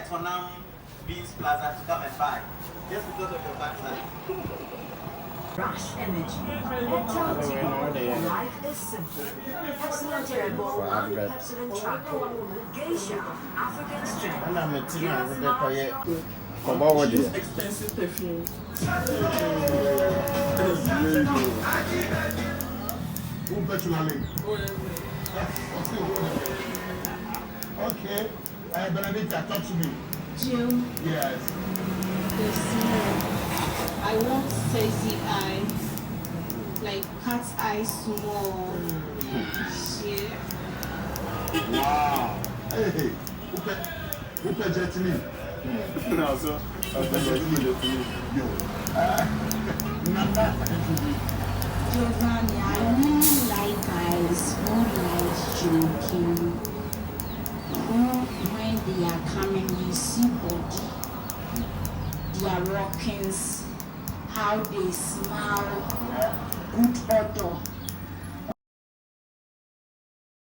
Tonam Beans Plaza to come and buy. Just because of your backside. Rush energy. Life is simple. Excellent terrible, excellent charcoal. Geisha, African strength. And I'm a teen with the quiet. Come over there. Expensive perfume. Who bet you okay. Benedicta, talk to me. Jim. Yes. The smell. I want sexy eyes. Like cat's eyes small. Yeah. Wow. Hey. Who bet to me? No, so I was going to do Yo. Giovanni, I really like guys who like joking. When they are coming, you see body, their rockings, how they smile, good odor.